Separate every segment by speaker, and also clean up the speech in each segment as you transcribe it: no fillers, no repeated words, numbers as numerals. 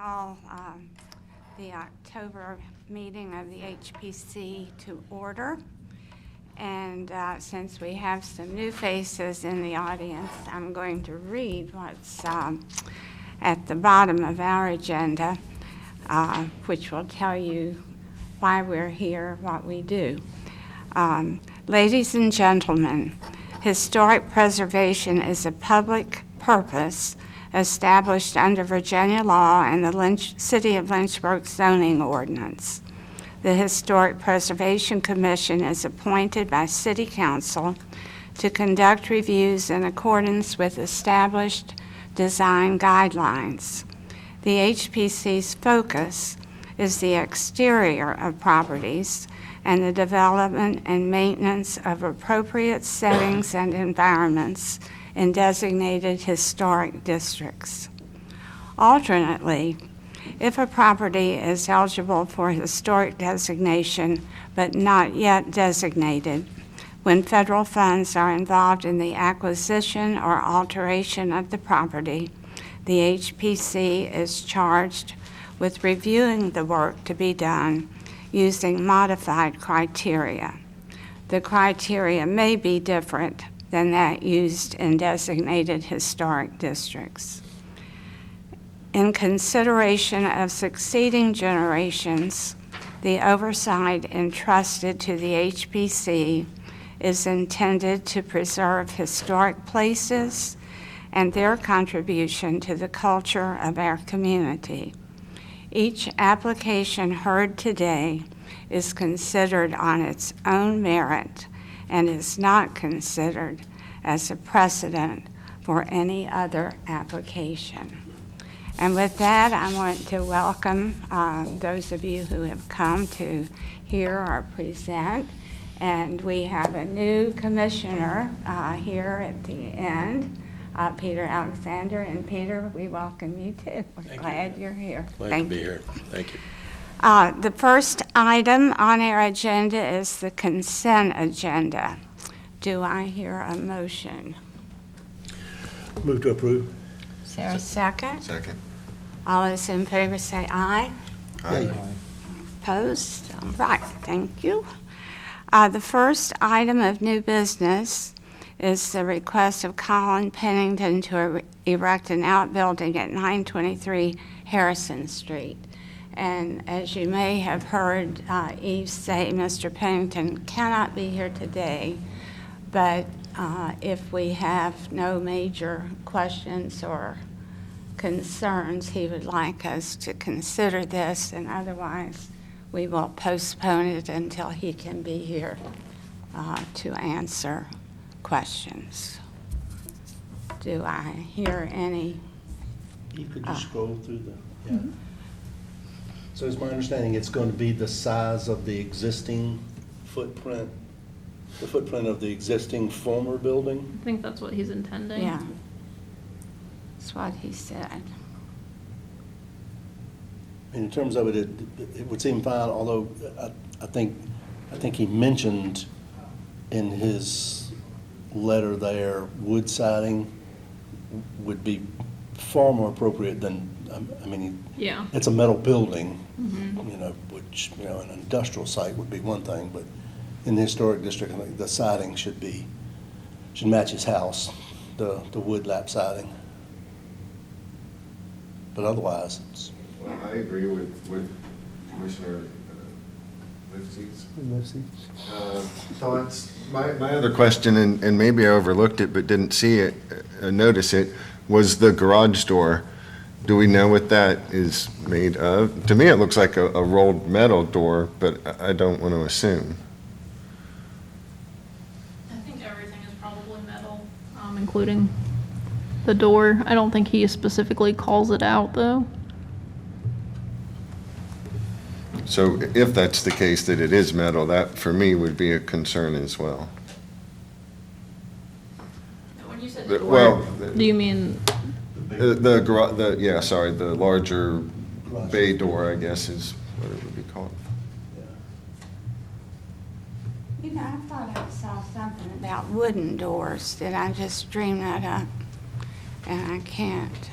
Speaker 1: call the October meeting of the HPC to order. And since we have some new faces in the audience, I'm going to read what's at the bottom of our agenda, which will tell you why we're here, what we do. Ladies and gentlemen, historic preservation is a public purpose established under Virginia law and the City of Lynchburg zoning ordinance. The Historic Preservation Commission is appointed by City Council to conduct reviews in accordance with established design guidelines. The HPC's focus is the exterior of properties and the development and maintenance of appropriate settings and environments in designated historic districts. Alternately, if a property is eligible for historic designation but not yet designated, when federal funds are involved in the acquisition or alteration of the property, the HPC is charged with reviewing the work to be done using modified criteria. The criteria may be different than that used in designated historic districts. In consideration of succeeding generations, the oversight entrusted to the HPC is intended to preserve historic places and their contribution to the culture of our community. Each application heard today is considered on its own merit and is not considered as a precedent for any other application. And with that, I want to welcome those of you who have come to hear or present. And we have a new commissioner here at the end, Peter Alexander. And Peter, we welcome you too. We're glad you're here.
Speaker 2: Glad to be here. Thank you.
Speaker 1: The first item on our agenda is the consent agenda. Do I hear a motion?
Speaker 2: Move to approve.
Speaker 1: Is there a second?
Speaker 3: Second.
Speaker 1: All those in favor say aye.
Speaker 3: Aye.
Speaker 1: Opposed? All right, thank you. The first item of new business is the request of Colin Pennington to erect an outbuilding at 923 Harrison Street. And as you may have heard Eve say, Mr. Pennington cannot be here today, but if we have no major questions or concerns, he would like us to consider this, and otherwise we will postpone it until he can be here to answer questions. Do I hear any?
Speaker 2: You could just scroll through the, So it's my understanding it's going to be the size of the existing footprint, the footprint of the existing former building?
Speaker 4: I think that's what he's intending.
Speaker 1: Yeah. That's what he said.
Speaker 2: In terms of it, it would seem fine, although I think he mentioned in his letter there, wood siding would be far more appropriate than, I mean,
Speaker 4: Yeah.
Speaker 2: it's a metal building, which, an industrial site would be one thing, but in the historic district, I think the siding should match his house, the wood lap siding. But otherwise, it's.
Speaker 3: Well, I agree with Commissioner Lipsey's thoughts. My other question, and maybe I overlooked it but didn't see it, notice it, was the garage door. Do we know what that is made of? To me, it looks like a rolled metal door, but I don't want to assume.
Speaker 4: I think everything is probably metal, including the door. I don't think he specifically calls it out, though.
Speaker 3: So if that's the case, that it is metal, that for me would be a concern as well.
Speaker 4: When you said
Speaker 3: The-
Speaker 4: the door,
Speaker 3: well,
Speaker 4: do you mean,
Speaker 3: the larger
Speaker 2: Garage.
Speaker 3: bay door, I guess, is what it would be called.
Speaker 1: You know, I thought I saw something about wooden doors. Did I just dream that up? And I can't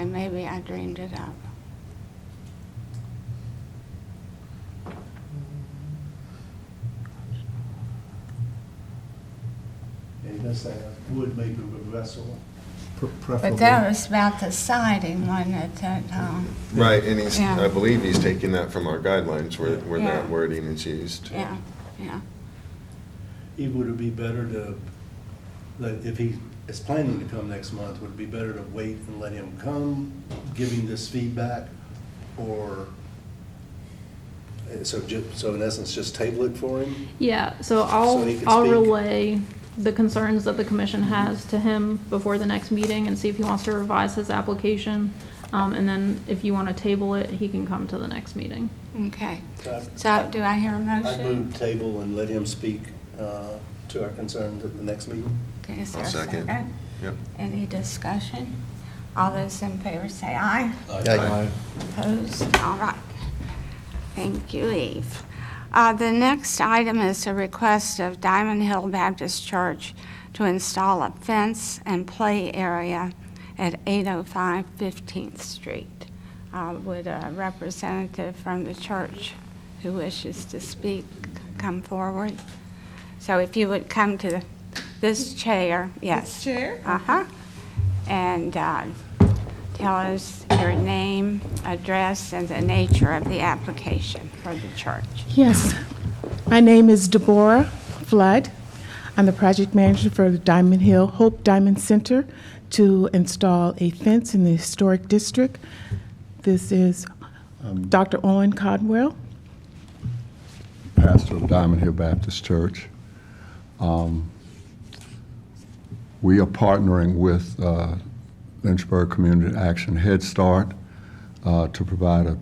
Speaker 1: and maybe I dreamed it up.
Speaker 2: And he does say wood maybe with vessel, preferably.
Speaker 1: But that was about the siding, wasn't it, that,
Speaker 3: Right, and he's,
Speaker 1: Yeah.
Speaker 3: I believe he's taking that from our guidelines where
Speaker 1: Yeah.
Speaker 3: that wording is used.
Speaker 1: yeah, yeah.
Speaker 2: Would it be better to, like, if he is planning to come next month, would it be better to wait and let him come, give him this feedback? Or, so in essence, just table it for him?
Speaker 4: Yeah, so
Speaker 2: So he can
Speaker 4: I'll
Speaker 2: speak.
Speaker 4: relay the concerns that the commission has to him before the next meeting and see if he wants to revise his application. And then if you want to table it, he can come to the next meeting.
Speaker 1: Okay. So do I hear a
Speaker 2: I
Speaker 1: motion?
Speaker 2: move table and let him speak to our concerns at the next meeting.
Speaker 1: Okay, is there
Speaker 3: I'll
Speaker 1: a
Speaker 3: second.
Speaker 1: second?
Speaker 3: Yep.
Speaker 1: Any discussion? All those in favor say aye.
Speaker 2: Aye.
Speaker 1: Opposed? All right. Thank you, Eve. The next item is a request of Diamond Hill Baptist Church to install a fence and play area at 805 15th Street. Would a representative from the church who wishes to speak come forward? So if you would come to this chair, yes.
Speaker 5: This chair?
Speaker 1: Uh-huh. And tell us your name, address, and the nature of the application for the church.
Speaker 5: Yes. My name is Deborah Flood. I'm the project manager for the Diamond Hill Hope Diamond Center to install a fence in the historic district. This is Dr. Owen Codwell.
Speaker 6: Pastor of Diamond Hill Baptist Church. We are partnering with Lynchburg Community Action Head Start to provide a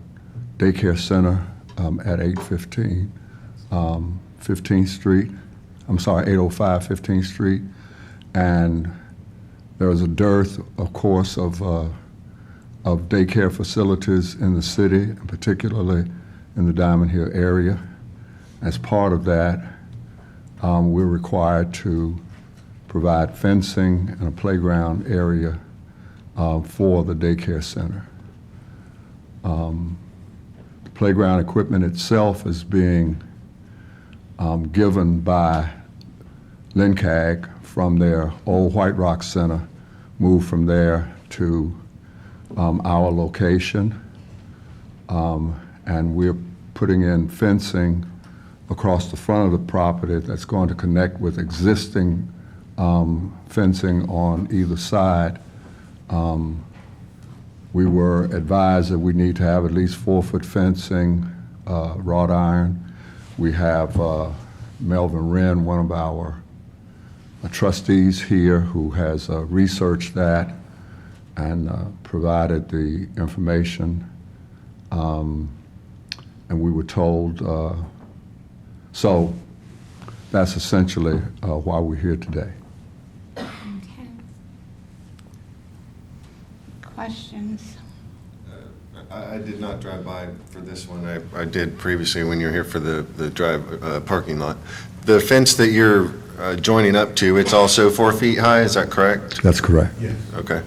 Speaker 6: daycare center at 815 15th Street. I'm sorry, 805 15th Street. And there is a dearth, of course, of daycare facilities in the city, and particularly in the Diamond Hill area. As part of that, we're required to provide fencing and a playground area for the daycare center. The playground equipment itself is being given by LNCAG from their old White Rock Center, moved from there to our location. And we're putting in fencing across the front of the property that's going to connect with existing fencing on either side. We were advised that we need to have at least 4-foot fencing, wrought iron. We have Melvin Wren, one of our trustees here, who has researched that and provided the information. And we were told, so that's essentially why we're here today.
Speaker 1: Okay. Questions?
Speaker 3: I did not drive by for this one. I did previously when you were here for the parking lot. The fence that you're joining up to, it's also 4 feet high, is that correct?
Speaker 6: That's correct.
Speaker 3: Okay.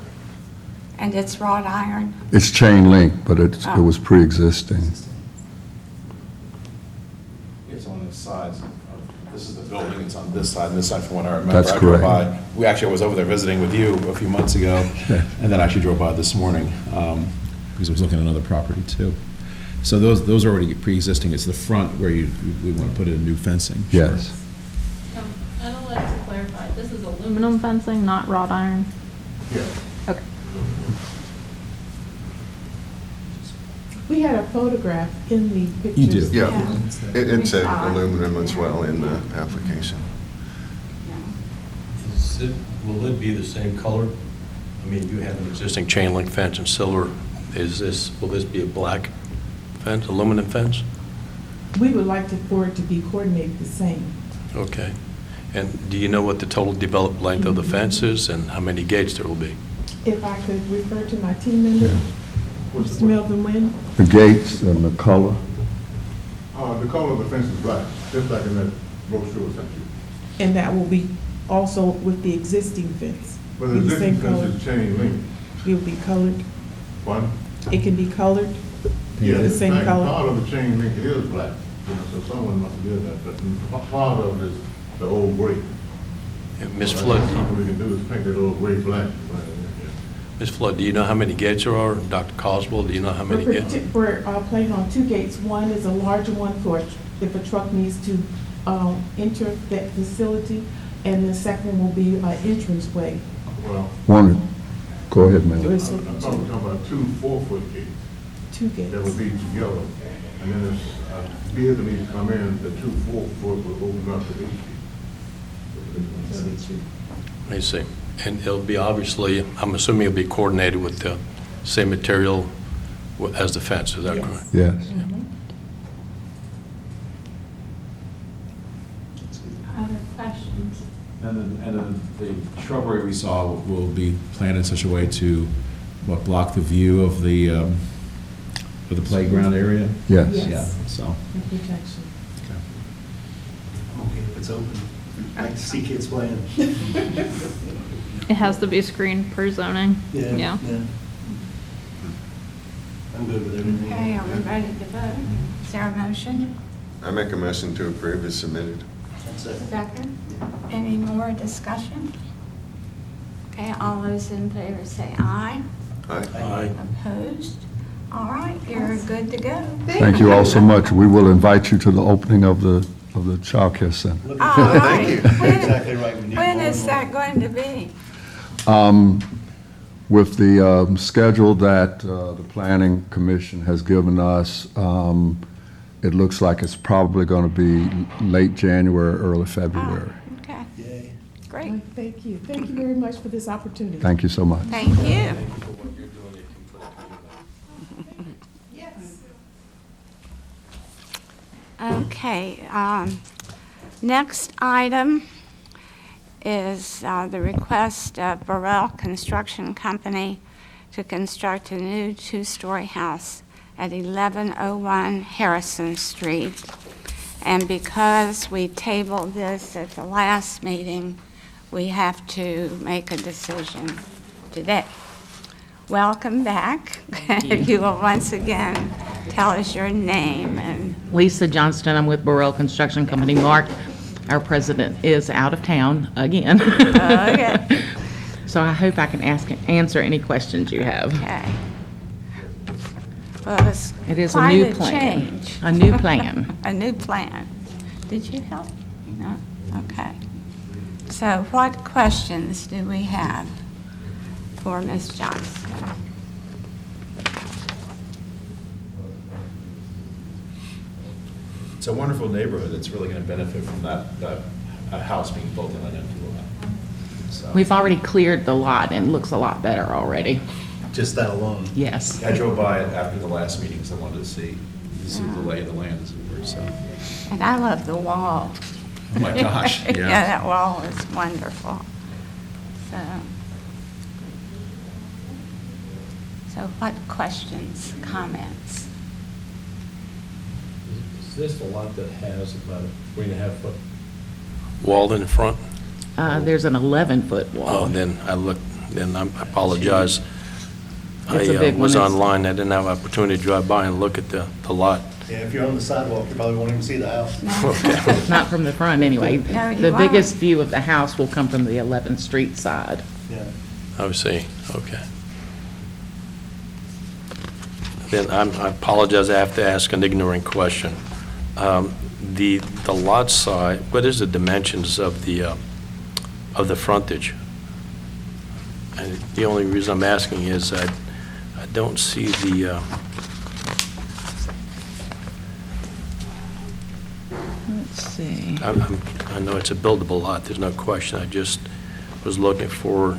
Speaker 1: And it's wrought iron?
Speaker 6: It's chain link, but it was pre-existing.
Speaker 7: It's on the sides of, this is the building, it's on this side, and this side from what I remember.
Speaker 6: That's
Speaker 7: I drove
Speaker 6: correct.
Speaker 7: by. We actually, was over there visiting with you a few months ago, and then I actually drove by this morning, because I was looking at another property too. So those are already pre-existing, it's the front where we want to put in new fencing.
Speaker 6: Yes.
Speaker 4: I'd like to clarify, this is aluminum fencing, not wrought iron?
Speaker 6: Yes.
Speaker 4: Okay.
Speaker 5: We had a photograph in the
Speaker 7: You
Speaker 5: pictures.
Speaker 7: do?
Speaker 3: Yeah, it said aluminum as well in the application.
Speaker 8: Will it be the same color? I mean, you have an existing chain link fence in silver. Will this be a black fence, aluminum fence?
Speaker 5: We would like for it to be coordinated the same.
Speaker 8: Okay. And do you know what the total developed length of the fence is and how many gates there will be?
Speaker 5: If I could refer to my team member, Mr. Melvin Wynn.
Speaker 6: The gates and the color.
Speaker 9: The color of the fence is black, just like in that brochure sent you.
Speaker 5: And that will be also with the existing fence.
Speaker 9: But
Speaker 5: Be
Speaker 9: the
Speaker 5: the same
Speaker 9: existing
Speaker 5: color.
Speaker 9: fence is chain link.
Speaker 5: It will be colored.
Speaker 9: Pardon?
Speaker 5: It can be colored?
Speaker 9: Yeah,
Speaker 5: The
Speaker 9: this
Speaker 5: same
Speaker 9: thing,
Speaker 5: color?
Speaker 9: part of the chain link is black, you know, so someone must have did that, but part of it is the old gray.
Speaker 8: Ms. Flood,
Speaker 9: Something we can do is paint that old gray black.
Speaker 8: Ms. Flood, do you know how many gates there are? Dr. Coswell, do you know how many gates?
Speaker 5: We're planning on 2 gates. One is a larger one for if a truck needs to enter that facility, and the second one will be an entranceway.
Speaker 9: Well,
Speaker 6: Go ahead, ma'am.
Speaker 9: I thought we were talking about 2 4-foot gates
Speaker 5: 2 gates.
Speaker 9: that would be together. And then if vehicles need to come in, the 2 4-foot will open up to 8 feet.
Speaker 8: I see. And it'll be obviously, I'm assuming it'll be coordinated with the same material as the fence, is that
Speaker 5: Yes.
Speaker 8: correct?
Speaker 6: Yes.
Speaker 1: Other questions?
Speaker 7: And then the shrubbery we saw will be planted in such a way to, what, block the view of the playground area?
Speaker 6: Yes.
Speaker 5: Yes.
Speaker 7: Yeah, so,
Speaker 5: And protection.
Speaker 7: okay.
Speaker 2: I'm okay if it's open. I like to see kids playing.
Speaker 4: It has to be screened per zoning. Yeah.
Speaker 2: I'm good with everything.
Speaker 1: Okay, are we ready to vote? Is there a motion?
Speaker 3: I make a motion to approve as submitted.
Speaker 1: Second? Any more discussion? Okay, all those in favor say aye.
Speaker 3: Aye.
Speaker 8: Aye.
Speaker 1: Opposed? All right, you're good to go.
Speaker 6: Thank you all so much. We will invite you to the opening of the childcare center.
Speaker 1: All right.
Speaker 2: Exactly right. We need
Speaker 1: When
Speaker 2: more
Speaker 1: is
Speaker 2: and
Speaker 1: that going to be?
Speaker 6: With the schedule that the Planning Commission has given us, it looks like it's probably going to be late January, early February.
Speaker 1: Okay,
Speaker 2: Yay.
Speaker 1: great.
Speaker 5: Thank you. Thank you very much for this opportunity.
Speaker 6: Thank you so much.
Speaker 1: Thank you. Okay, next item is the request of Burrell Construction Company to construct a new 2-story house at 1101 Harrison Street. And because we tabled this at the last meeting, we have to make a decision today. Welcome back. If you will once again tell us your name and
Speaker 10: Lisa Johnston, I'm with Burrell Construction Company. Mark, our president, is out of town again.
Speaker 1: Okay.
Speaker 10: So I hope I can answer any questions you have.
Speaker 1: Okay. Well, it's
Speaker 10: It is a
Speaker 1: quite
Speaker 10: new
Speaker 1: a
Speaker 10: plan.
Speaker 1: change.
Speaker 10: A new plan.
Speaker 1: A new plan. Did you help? No? Okay. So what questions do we have for Ms. Johnston?
Speaker 7: It's a wonderful neighborhood that's really going to benefit from that house being built in an empty lot. So,
Speaker 10: We've already cleared the lot and it looks a lot better already.
Speaker 2: Just that alone.
Speaker 10: Yes.
Speaker 7: I drove by it after the last meeting because I wanted to see the lay of the land, as it were, so.
Speaker 1: And I love the wall.
Speaker 7: Oh my gosh,
Speaker 1: Yeah,
Speaker 7: yeah.
Speaker 1: that wall is wonderful. So what questions, comments?
Speaker 8: Is this the lot that has about a 3.5-foot wall in front?
Speaker 10: There's an 11-foot
Speaker 8: Oh,
Speaker 10: wall.
Speaker 8: then I apologize.
Speaker 10: It's a
Speaker 8: I
Speaker 10: big one.
Speaker 8: was
Speaker 10: It's-
Speaker 8: online, I didn't have an opportunity to drive by and look at the lot.
Speaker 2: Yeah, if you're on the sidewalk, you probably won't even see the house.
Speaker 10: Not from the front, anyway.
Speaker 1: No, you
Speaker 10: The
Speaker 1: won't.
Speaker 10: biggest view of the house will come from the 11th Street side.
Speaker 2: Yeah.
Speaker 8: I see, okay. Then I apologize, I have to ask an ignorant question. The lot size, what is the dimensions of the frontage? And the only reason I'm asking is I don't see the,
Speaker 10: Let's see.
Speaker 8: I know it's a buildable lot, there's no question, I just was looking for,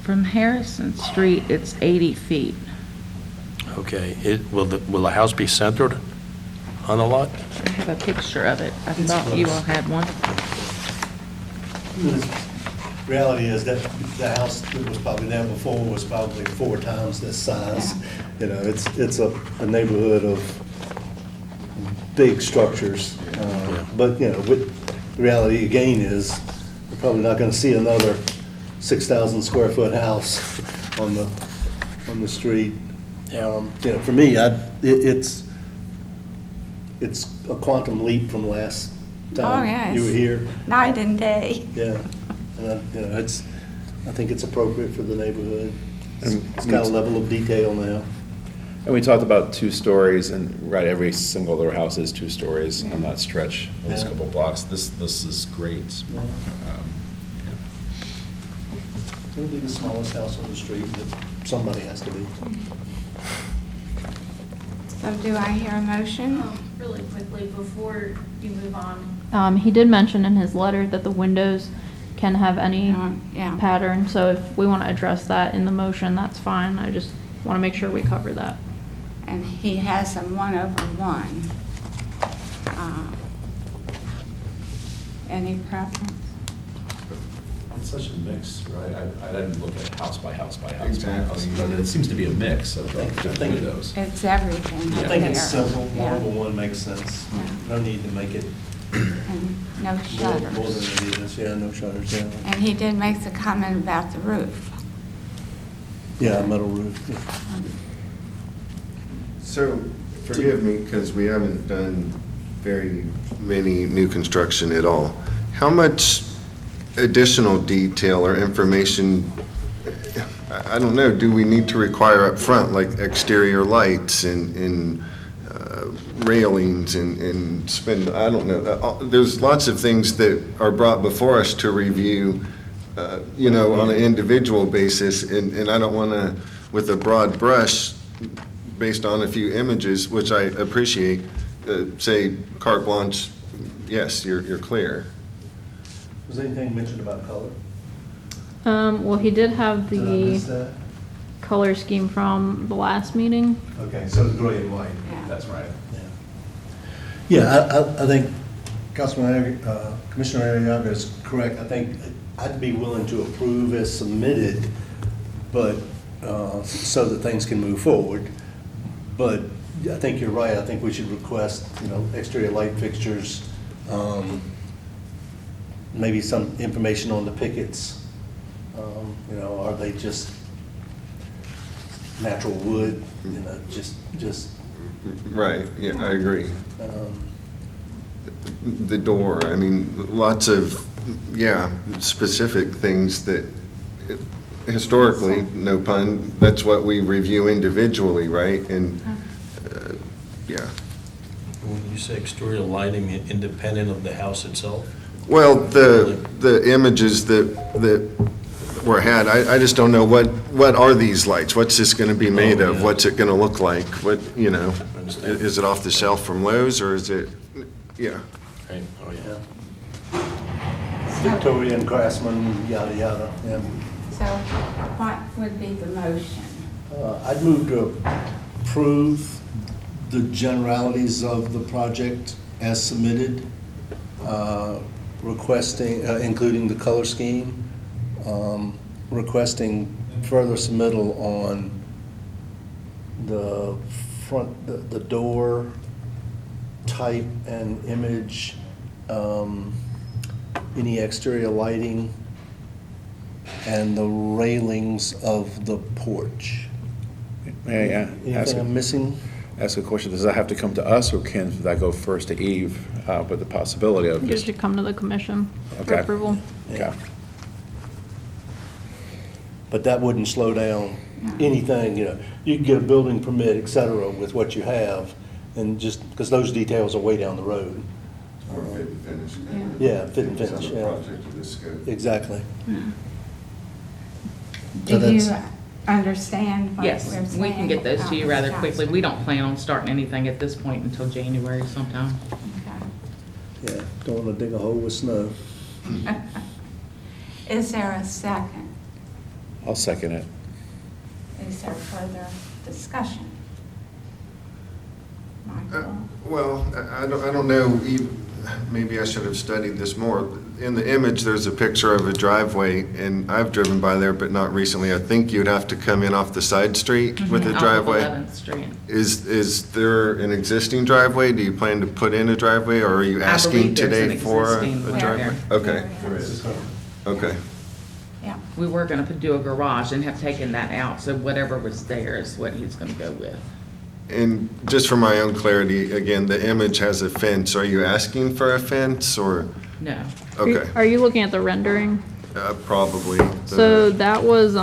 Speaker 10: From Harrison Street, it's 80 feet.
Speaker 8: okay, will the house be centered on the lot?
Speaker 10: I have a picture of it. I
Speaker 2: It's
Speaker 10: thought you
Speaker 2: close.
Speaker 10: all had one.
Speaker 2: The reality is that the house that was probably there before was probably 4 times this size. You know, it's a neighborhood of big structures. But, you know, the reality again is, we're probably not gonna see another 6,000 square foot house on the street. You know, for me, it's a quantum leap from last
Speaker 1: Oh,
Speaker 2: time
Speaker 1: yes.
Speaker 2: you were here.
Speaker 1: Night and day.
Speaker 2: Yeah, and I think it's appropriate for the neighborhood.
Speaker 7: And
Speaker 2: It's got a level of detail now.
Speaker 7: And we talked about 2 stories, and right, every single other house is 2 stories on that stretch, those
Speaker 2: Yeah.
Speaker 7: couple blocks. This is great.
Speaker 2: It'll be the smallest house on the street, but somebody has to be.
Speaker 1: So do I hear a motion?
Speaker 4: Really quickly, before you move on. He did mention in his letter that the windows can have any
Speaker 1: Yeah.
Speaker 4: pattern, so if we want to address that in the motion, that's fine. I just want to make sure we cover that.
Speaker 1: And he has them 1/1. Any preference?
Speaker 7: It's such a mix, right? I didn't look at house by house by house.
Speaker 3: Exactly.
Speaker 7: But it seems to be a mix of
Speaker 2: I
Speaker 7: different
Speaker 2: think-
Speaker 7: windows.
Speaker 1: It's everything
Speaker 2: I
Speaker 1: up
Speaker 2: think it's
Speaker 1: there.
Speaker 2: simple,
Speaker 1: Yeah.
Speaker 2: 1/1 makes sense.
Speaker 1: Yeah.
Speaker 2: No need to make it
Speaker 1: And no
Speaker 2: more than
Speaker 1: shutters.
Speaker 2: it is, yeah, no shutters, yeah.
Speaker 1: And he did make the comment about the roof.
Speaker 2: Yeah, metal roof. yeah.
Speaker 3: So, forgive me, because we haven't done very many new construction at all. How much additional detail or information, I don't know, do we need to require up front, like exterior lights and railings and spend, I don't know. There's lots of things that are brought before us to review, on an individual basis, and I don't want to, with a broad brush, based on a few images, which I appreciate, say carte blanche, yes, you're clear.
Speaker 2: Was anything mentioned about color?
Speaker 4: Well, he did have
Speaker 2: Did I miss
Speaker 4: the
Speaker 2: that?
Speaker 4: color scheme from the last meeting.
Speaker 2: Okay, so it's gray and white.
Speaker 1: Yeah.
Speaker 7: That's right.
Speaker 2: Yeah, I think Commissioner Arriaga is correct. I think I'd be willing to approve as submitted, but, so that things can move forward. But I think you're right. I think we should request, exterior light fixtures, maybe some information on the pickets. Are they just natural wood, just,
Speaker 3: Right, yeah, I agree.
Speaker 2: um,
Speaker 3: The door, I mean, lots of, specific things that historically, no pun, that's what we review individually, right? And, yeah.
Speaker 8: When you say exterior lighting, independent of the house itself?
Speaker 3: Well, the images that were had, I just don't know what are these lights? What's this gonna be made
Speaker 8: Oh,
Speaker 3: of?
Speaker 8: yeah.
Speaker 3: What's it gonna look like? What,
Speaker 8: Understand.
Speaker 3: is it off the shelf from Lowe's, or is it, yeah.
Speaker 8: Right, oh, yeah.
Speaker 2: yeah. Victorian craftsman, yada, yada, yeah.
Speaker 1: So what would be the motion?
Speaker 2: I'd move to approve the generalities of the project as submitted, requesting, including the color scheme, requesting further submittal on the front, the door type and image, any exterior lighting, and the railings of the porch.
Speaker 7: May I ask,
Speaker 2: Anything I'm missing?
Speaker 7: ask a question? Does that have to come to us, or can that go first to Eve, with the possibility of
Speaker 4: It
Speaker 7: just?
Speaker 4: should come to the commission for
Speaker 7: Okay.
Speaker 4: approval.
Speaker 7: Okay.
Speaker 2: But that wouldn't slow down anything, you can get a building permit, et cetera, with what you have, and just, because those details are way down the road.
Speaker 3: Or fit and finish.
Speaker 2: Yeah, fit and finish,
Speaker 3: It's on a
Speaker 2: yeah,
Speaker 3: project of this scope.
Speaker 2: exactly.
Speaker 1: Do
Speaker 2: So
Speaker 1: you
Speaker 2: that's-
Speaker 1: understand what we're
Speaker 10: Yes,
Speaker 1: saying?
Speaker 10: we can get those to you rather quickly. We don't plan on starting anything at this point until January sometime.
Speaker 1: Okay.
Speaker 2: Yeah, don't want to dig a hole with snow.
Speaker 1: Is there a second?
Speaker 7: I'll second it.
Speaker 1: Is there further discussion? Michael?
Speaker 3: Well, I don't know, maybe I should have studied this more. In the image, there's a picture of a driveway, and I've driven by there, but not recently. I think you'd have to come in off the side street with the
Speaker 10: Off of
Speaker 3: driveway.
Speaker 10: 11th Street.
Speaker 3: Is there an existing driveway? Do you plan to put in a driveway, or are you asking
Speaker 10: believe there's
Speaker 3: today
Speaker 10: an
Speaker 3: for a
Speaker 10: existing
Speaker 3: driveway?
Speaker 10: there.
Speaker 3: Okay,
Speaker 1: There is.
Speaker 3: okay.
Speaker 1: Yeah.
Speaker 10: We were gonna do a garage and have taken that out, so whatever was there is what he's gonna go with.
Speaker 3: And just for my own clarity, again, the image has a fence. Are you asking for a fence or?
Speaker 10: No.
Speaker 3: Okay,
Speaker 4: Are you looking at the rendering?
Speaker 3: probably.
Speaker 4: So that was,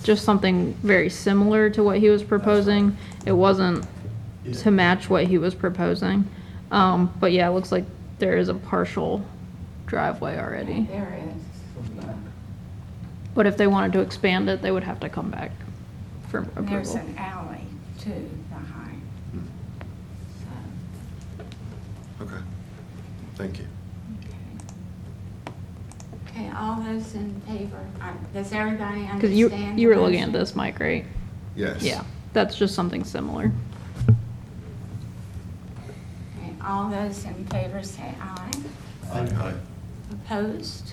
Speaker 4: just something very similar to what he was proposing. It wasn't to match what he was proposing. But yeah, it looks like there is a partial driveway already.
Speaker 1: There is.
Speaker 4: But if they wanted to expand it, they would have to come back for
Speaker 1: And there's
Speaker 4: approval.
Speaker 1: an alley too behind. So,
Speaker 3: Okay, thank you.
Speaker 1: okay, all those in favor, does everybody
Speaker 4: Because you
Speaker 1: understand?
Speaker 4: you
Speaker 1: the
Speaker 4: were looking at
Speaker 1: motion?
Speaker 4: this, Mike, right?
Speaker 3: Yes.
Speaker 4: Yeah, that's just something similar.
Speaker 1: Okay, all those in favor say aye.
Speaker 3: Aye.
Speaker 1: Opposed?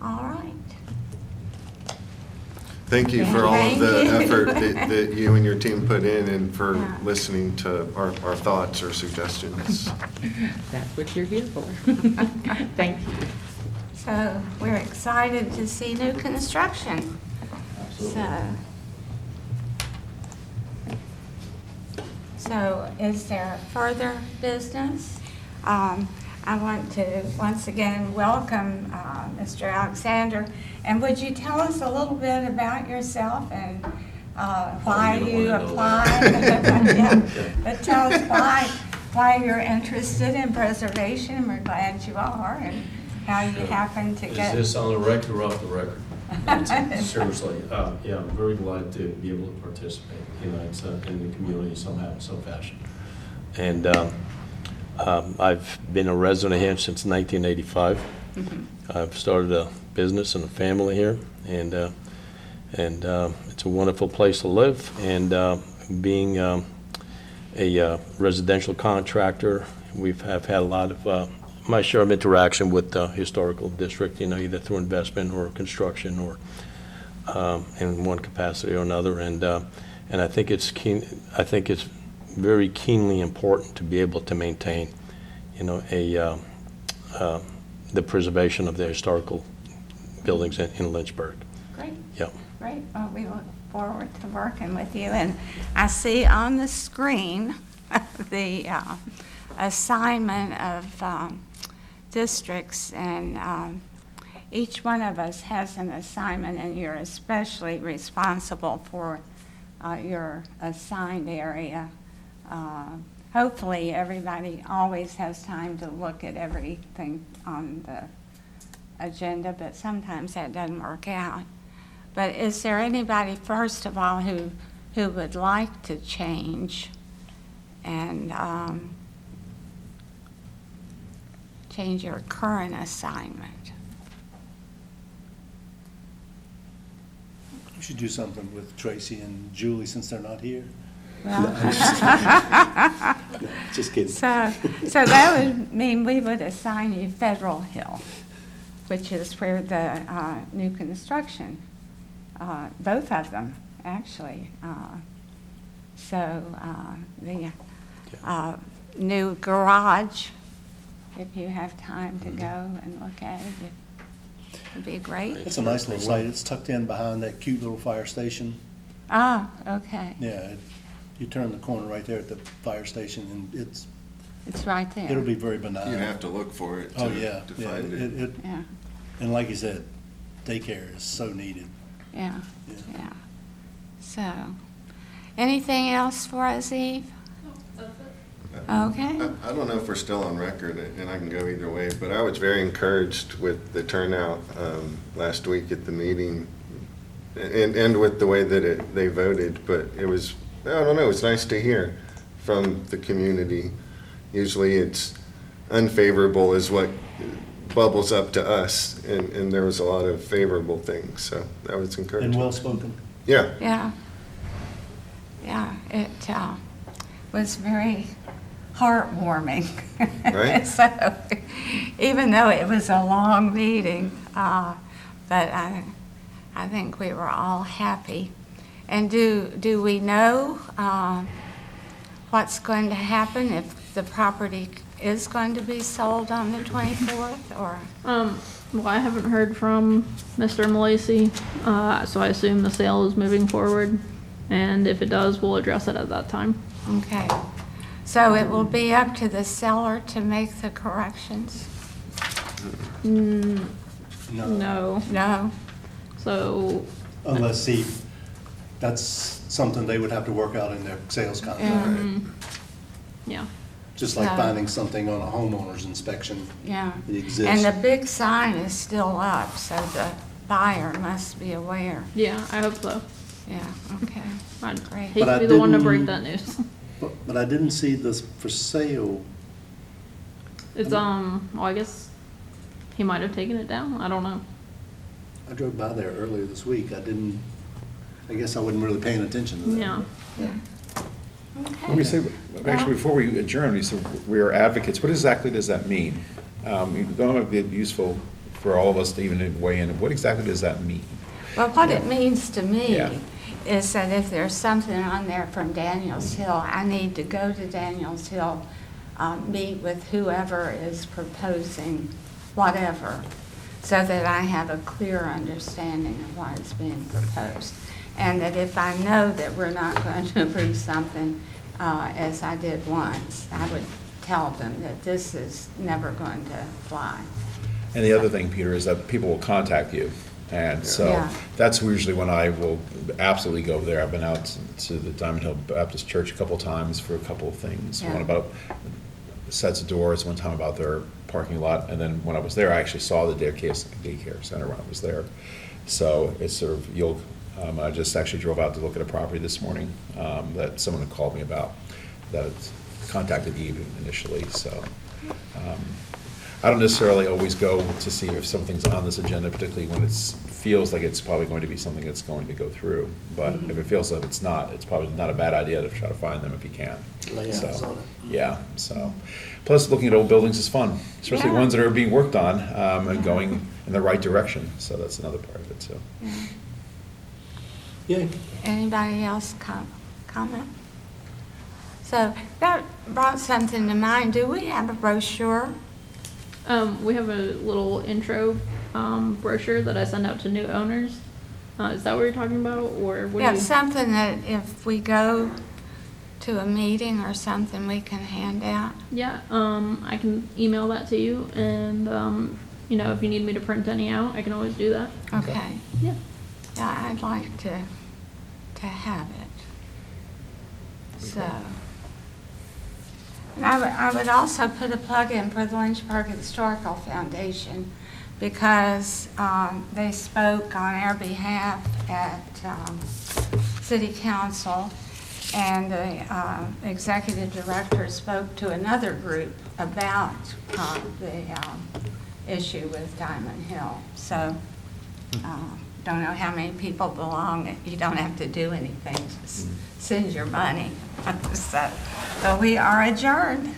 Speaker 1: All right.
Speaker 3: Thank you for all of the
Speaker 1: Thank you.
Speaker 3: effort that you and your team put in and for
Speaker 1: Yeah.
Speaker 3: listening to our thoughts or suggestions.
Speaker 10: That's what you're here for. Thank you.
Speaker 1: So we're excited to see new construction. So is there further business? I want to once again welcome Mr. Alexander. And would you tell us a little bit about yourself and why you applied? Yeah. But tell us why you're interested in preservation. We're glad you are, and how you happened to get.
Speaker 11: Is this on the record or off the record? Seriously, yeah, I'm very glad to be able to participate, in the community somehow, in some fashion.
Speaker 8: And I've been a resident here since 1985. I've started a business and a family here, and it's a wonderful place to live. And being a residential contractor, have had a lot of my share of interaction with the historical district, either through investment or construction or in one capacity or another. And I think it's keen. I think it's very keenly important to be able to maintain, the preservation of the historical buildings in Lynchburg.
Speaker 1: Great.
Speaker 8: Yep.
Speaker 1: Great. Well, we look forward to working with you. And I see on the screen the assignment of districts, and each one of us has an assignment, and you're especially responsible for your assigned area. Hopefully, everybody always has time to look at everything on the agenda, but sometimes that doesn't work out. But is there anybody, first of all, who would like to change and change your current assignment?
Speaker 2: We should do something with Tracy and Julie since they're not here.
Speaker 1: Well,
Speaker 2: Just kidding.
Speaker 1: so that would mean we would assign you Federal Hill, which is where the new construction, both of them, actually. So the new garage, if you have time to go and look at it, it'd be great.
Speaker 2: It's a nice little site. It's tucked in behind that cute little fire station.
Speaker 1: Ah, okay.
Speaker 2: Yeah, you turn the corner right there at the fire station, and
Speaker 1: It's right there.
Speaker 2: it'll be very benign.
Speaker 3: You have to look for it
Speaker 2: Oh,
Speaker 3: to
Speaker 2: yeah.
Speaker 3: to
Speaker 2: Yeah,
Speaker 3: find it.
Speaker 1: Yeah,
Speaker 2: And like you said, daycare is so needed.
Speaker 1: yeah,
Speaker 2: Yeah.
Speaker 1: yeah. So, anything else for us, Eve? Okay.
Speaker 3: I don't know if we're still on record, and I can go either way, but I was very encouraged with the turnout last week at the meeting, and with the way that they voted, but it was, I don't know, it's nice to hear from the community. Usually it's unfavorable is what bubbles up to us, and there was a lot of favorable things, so that was encouraging.
Speaker 2: And well-spoken.
Speaker 3: Yeah.
Speaker 1: Yeah. Yeah, it was very heartwarming.
Speaker 3: Right.
Speaker 1: So, even though it was a long meeting, but I think we were all happy. And do we know what's going to happen if the property is going to be sold on the 24th, or?
Speaker 4: Well, I haven't heard from Mr. Malacy, so I assume the sale is moving forward. And if it does, we'll address it at that time.
Speaker 1: Okay. So it will be up to the seller to make the corrections?
Speaker 4: No.
Speaker 1: No?
Speaker 4: So,
Speaker 2: Unless that's something they would have to work out in their sales contract.
Speaker 4: yeah.
Speaker 2: Just like
Speaker 1: So-
Speaker 2: finding something on a homeowner's inspection.
Speaker 1: Yeah.
Speaker 2: It exists.
Speaker 1: And the big sign is still up, so the buyer must be aware.
Speaker 4: Yeah, I hope so.
Speaker 1: Yeah, okay.
Speaker 4: I'd
Speaker 1: Great.
Speaker 4: hate
Speaker 2: But
Speaker 4: to
Speaker 2: I
Speaker 4: be the one to break
Speaker 2: didn't-
Speaker 4: that news.
Speaker 2: But I didn't see this for sale.
Speaker 4: It's, well, I guess he might have taken it down. I don't know.
Speaker 2: I drove by there earlier this week. I guess I wasn't really paying attention to that.
Speaker 4: Yeah.
Speaker 7: When we say, actually, before we adjourn, we said we are advocates, what exactly does that mean? It would be useful for all of us to even weigh in, what exactly does that mean?
Speaker 1: Well, what it means to me
Speaker 7: Yeah.
Speaker 1: is that if there's something on there from Daniels Hill, I need to go to Daniels Hill, meet with whoever is proposing whatever, so that I have a clear understanding of what is being proposed. And that if I know that we're not going to approve something, as I did once, I would tell them that this is never going to fly.
Speaker 7: And the other thing, Peter, is that people will contact you. And so
Speaker 1: Yeah.
Speaker 7: that's usually when I will absolutely go there. I've been out to the Diamond Hill Baptist Church a couple times for a couple of things.
Speaker 1: Yeah.
Speaker 7: One about sets of doors, one time about their parking lot. And then when I was there, I actually saw the daycare center when I was there. So it's sort of, I just actually drove out to look at a property this morning that someone had called me about, that had contacted Eve initially, so. I don't necessarily always go to see if something's on this agenda, particularly when it feels like it's probably going to be something that's going to go through. But if it feels like it's not, it's probably not a bad idea to try to find them if you can.
Speaker 2: Lay
Speaker 7: So,
Speaker 2: eyes on it.
Speaker 7: yeah, so. Plus, looking at old buildings is fun, especially
Speaker 1: Yeah.
Speaker 7: ones that are being worked on and going in the right direction. So that's another part of it, too.
Speaker 2: Yeah.
Speaker 1: Anybody else comment? So that brought something to mind. Do we have a brochure?
Speaker 4: We have a little intro brochure that I send out to new owners. Is that what you're talking about, or what?
Speaker 1: Yeah,
Speaker 4: do you?
Speaker 1: something that if we go to a meeting or something, we can hand out.
Speaker 4: Yeah, I can email that to you, and if you need me to print any out, I can always do that.
Speaker 1: Okay.
Speaker 4: Yeah.
Speaker 1: Yeah, I'd like to have it. So. And I would also put a plug in for the Lynchburg Historical Foundation, because they spoke on our behalf at City Council, and the executive director spoke to another group about the issue with Diamond Hill. So, don't know how many people belong. You don't have to do anything, just send your money. So we are adjourned.